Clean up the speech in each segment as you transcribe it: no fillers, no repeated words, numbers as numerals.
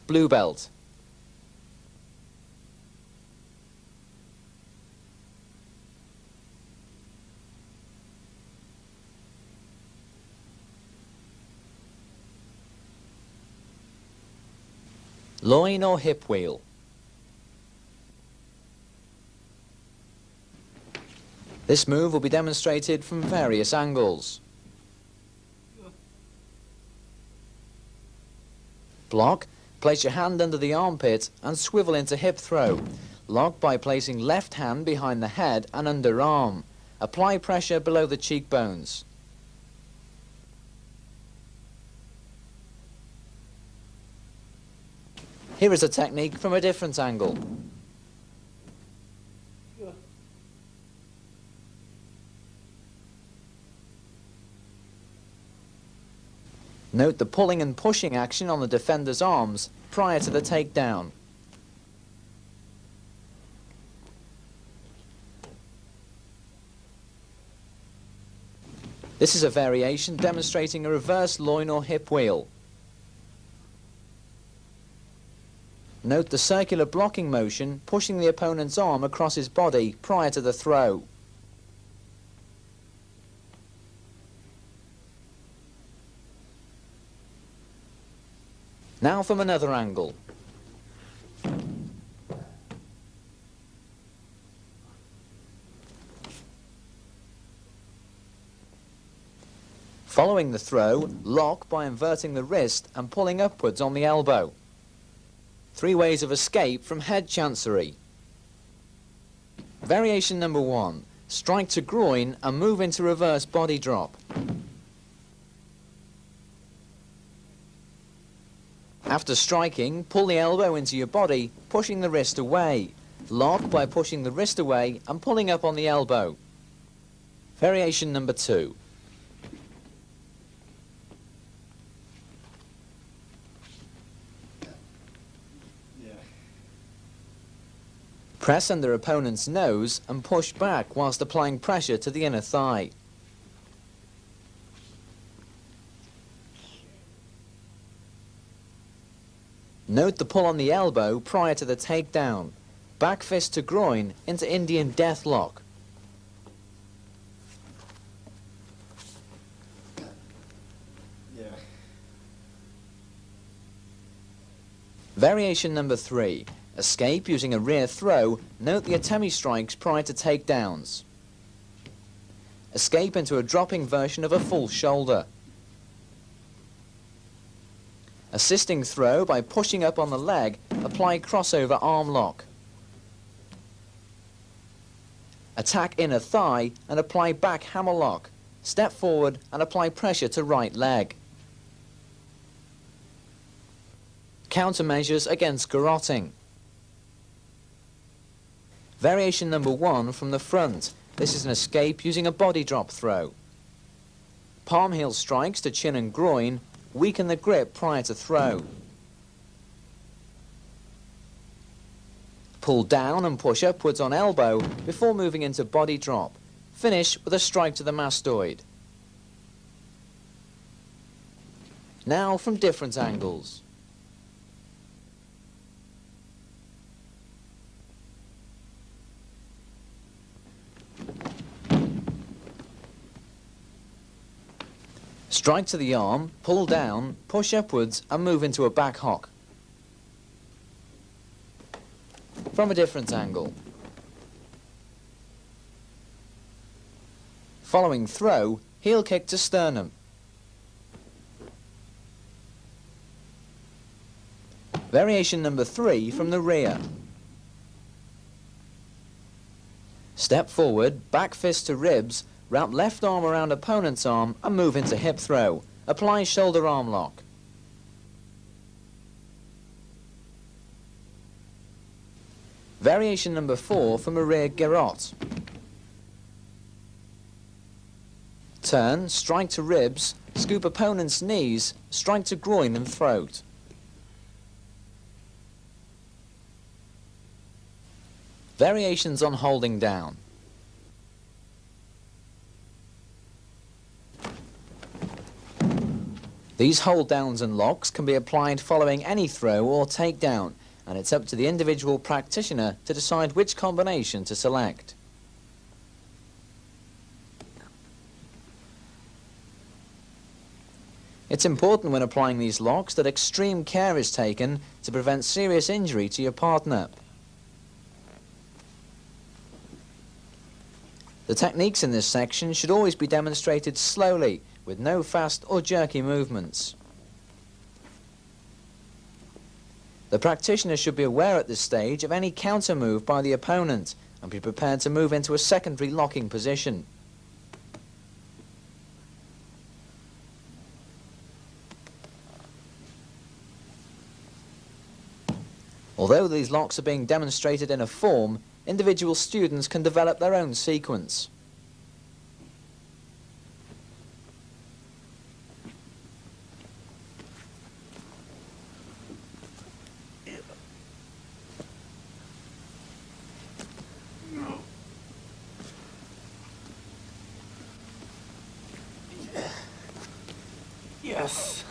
blue belt. Loin or hip wheel. This move will be demonstrated from various angles. Block, place your hand under the armpit and swivel into hip throw. Lock by placing left hand behind the head and underarm. Apply pressure below the cheekbones. Here is a technique from a different angle. Note the pulling and pushing action on the defender's arms prior to the takedown. This is a variation demonstrating a reverse loin or hip wheel. Note the circular blocking motion, pushing the opponent's arm across his body prior to the throw. Now from another angle. Following the throw, lock by inverting the wrist and pulling upwards on the elbow. 3 ways of escape from head chancery. Variation number 1. Strike to groin and move into reverse body drop. After striking, pull the elbow into your body, pushing the wrist away. Lock by pushing the wrist away and pulling up on the elbow. Variation number 2. Press under opponent's nose and push back whilst applying pressure to the inner thigh. Note the pull on the elbow prior to the takedown. Back fist to groin into Indian death lock. Variation number 3. Escape using a rear throw. Note the atemi strikes prior to takedowns. Escape into a dropping version of a full shoulder. Assisting throw by pushing up on the leg, apply crossover arm lock. Attack inner thigh and apply back hammer lock. Step forward and apply pressure to right leg. Countermeasures against garroting. Variation number 1 from the front. This is an escape using a body drop throw. Palm heel strikes to chin and groin. Weaken the grip prior to throw. Pull down and push upwards on elbow before moving into body drop. Finish with a strike to the mastoid. Now from different angles. Strike to the arm, pull down, push upwards and move into a back hock. From a different angle. Following throw, heel kick to sternum. Variation number 3 from the rear. Step forward, back fist to ribs, wrap left arm around opponent's arm and move into hip throw. Apply shoulder arm lock. Variation number 4 from a rear garrote. Turn, strike to ribs, scoop opponent's knees, strike to groin and throat. Variations on holding down. These hold downs and locks can be applied following any throw or takedown, and it's up to the individual practitioner to decide which combination to select. It's important when applying these locks that extreme care is taken to prevent serious injury to your partner. The techniques in this section should always be demonstrated slowly, with no fast or jerky movements. The practitioner should be aware at this stage of any counter move by the opponent and be prepared to move into a secondary locking position. Although these locks are being demonstrated in a form, individual students can develop their own sequence. Yes.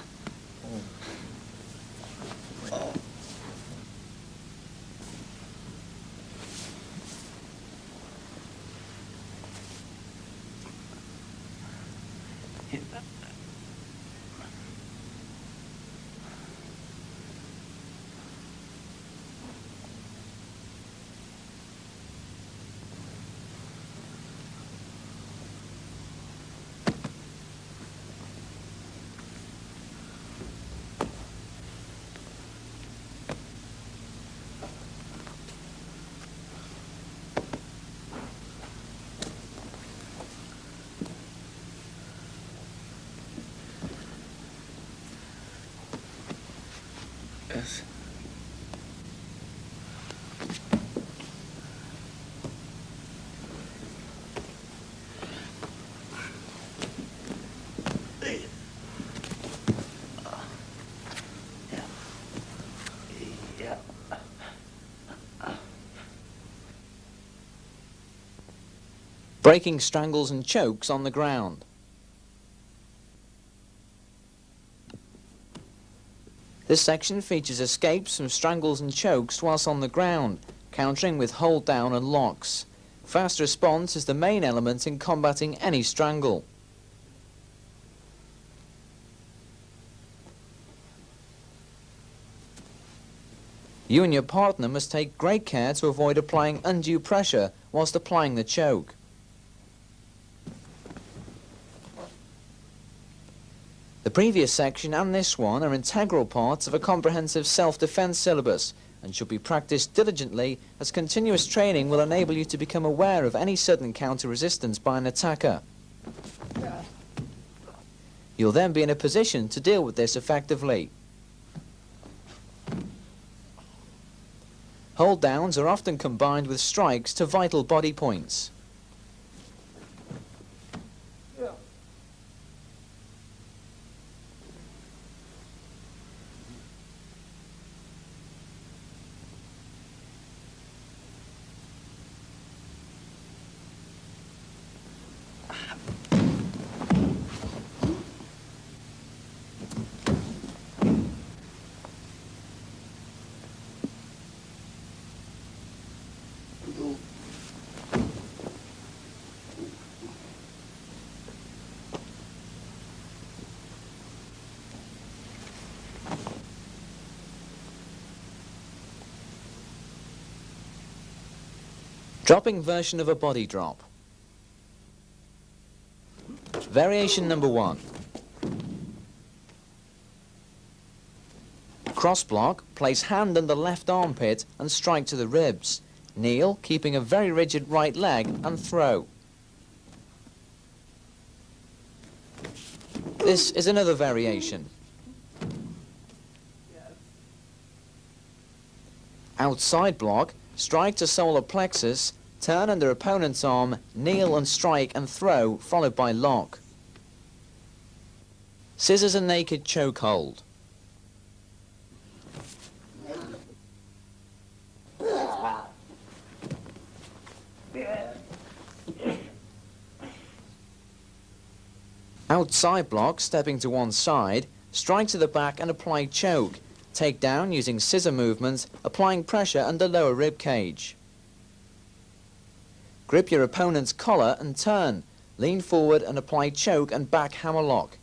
Yes. Breaking strangles and chokes on the ground. This section features escapes from strangles and chokes whilst on the ground, countering with hold down and locks. Fast response is the main element in combating any strangle. You and your partner must take great care to avoid applying undue pressure whilst applying the choke. The previous section and this one are integral parts of a comprehensive self-defense syllabus and should be practiced diligently, as continuous training will enable you to become aware of any sudden counter-resistance by an attacker. You'll then be in a position to deal with this effectively. Hold downs are often combined with strikes to vital body points. Dropping version of a body drop. Variation number 1. Cross block, place hand under left armpit and strike to the ribs. Kneel, keeping a very rigid right leg, and throw. This is another variation. Outside block, strike to solar plexus, turn under opponent's arm, kneel and strike and throw, followed by lock. Scissors and naked choke hold. Outside block, stepping to one side, strike to the back and apply choke. Take down using scissor movements, applying pressure under lower rib cage. Grip your opponent's collar and turn. Lean forward and apply choke and back hammerlock.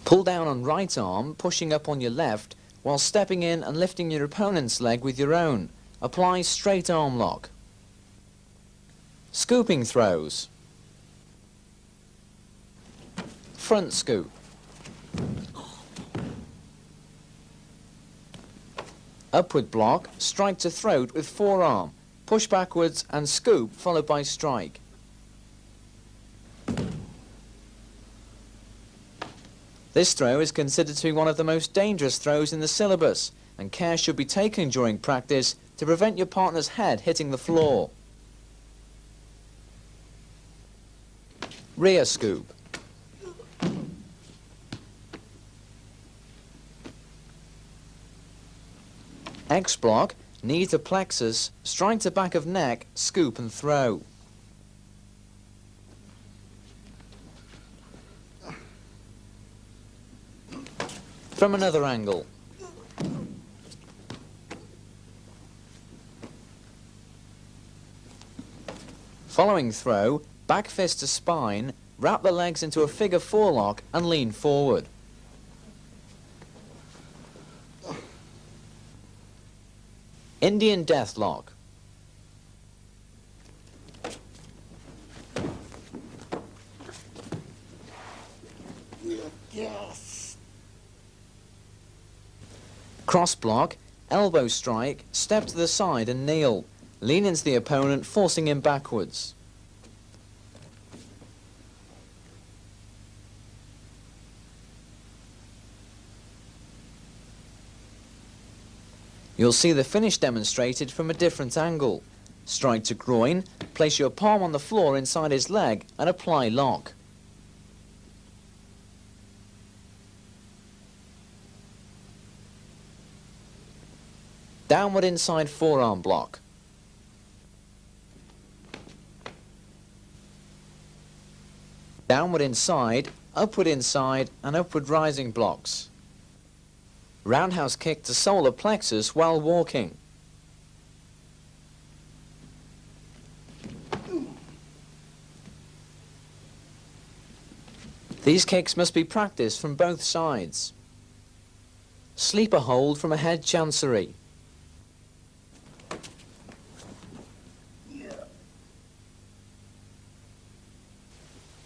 Pull down on right arm, pushing up on your left, while stepping in and lifting your opponent's leg with your own. Apply straight arm lock. Scooping throws. Front scoop. Upward block, strike to throat with forearm. Push backwards and scoop, followed by strike. This throw is considered to be one of the most dangerous throws in the syllabus, and care should be taken during practice to prevent your partner's head hitting the floor. Rear scoop. X block, knee to plexus, strike to back of neck, scoop and throw. From another angle. Following throw, back fist to spine, wrap the legs into a figure four lock and lean forward. Indian death lock. Yes. Cross block, elbow strike, step to the side and kneel. Lean into the opponent, forcing him backwards. You'll see the finish demonstrated from a different angle. Strike to groin, place your palm on the floor inside his leg and apply lock. Downward inside forearm block. Downward inside, upward inside and upward rising blocks. Roundhouse kick to solar plexus while walking. These kicks must be practiced from both sides. Sleeper hold from a head chancery.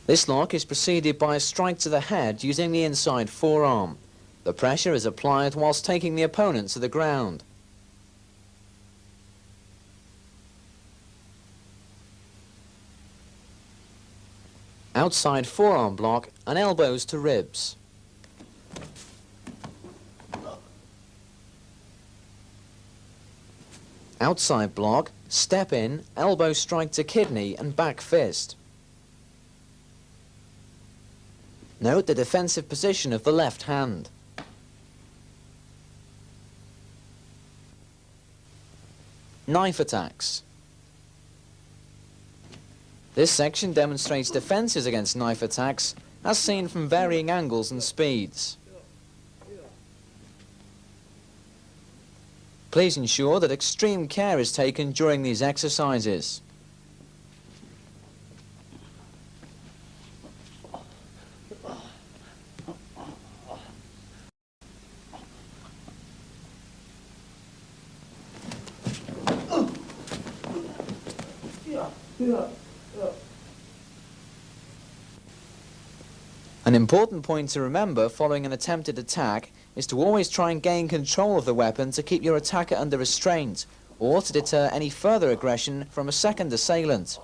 This lock is preceded by a strike to the head using the inside forearm. The pressure is applied whilst taking the opponent to the ground. Outside forearm block and elbows to ribs. Outside block, step in, elbow strike to kidney and back fist. Note the defensive position of the left hand. Knife attacks. This section demonstrates defenses against knife attacks as seen from varying angles and speeds. Please ensure that extreme care is taken during these exercises. An important point to remember following an attempted attack is to always try and gain control of the weapon to keep your attacker under restraint or to deter any further aggression from a second assailant.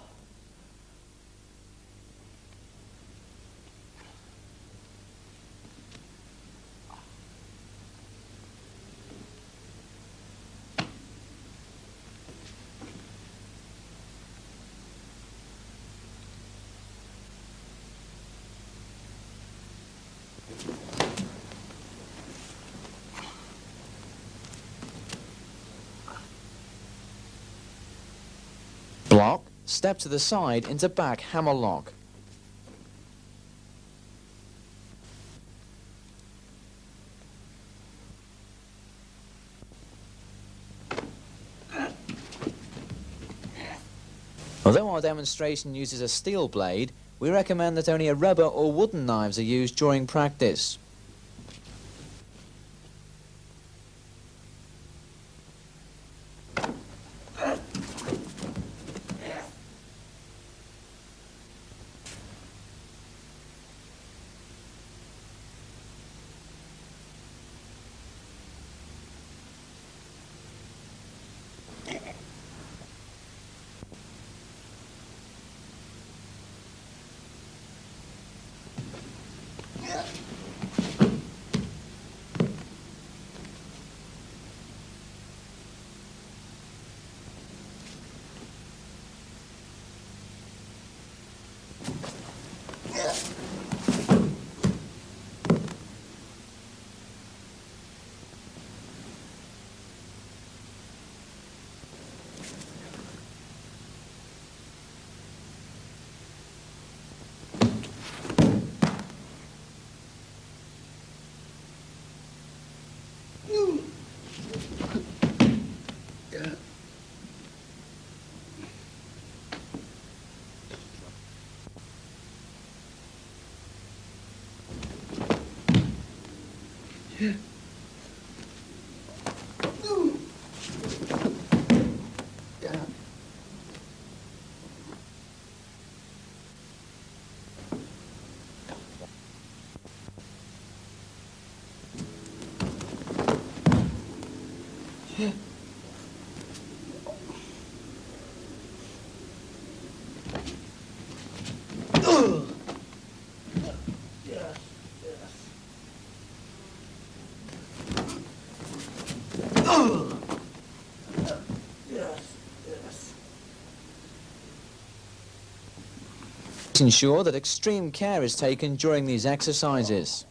Block, step to the side into back hammer lock. Although our demonstration uses a steel blade, we recommend that only a rubber or wooden knives are used during practice. Ensure that extreme care is taken during these exercises.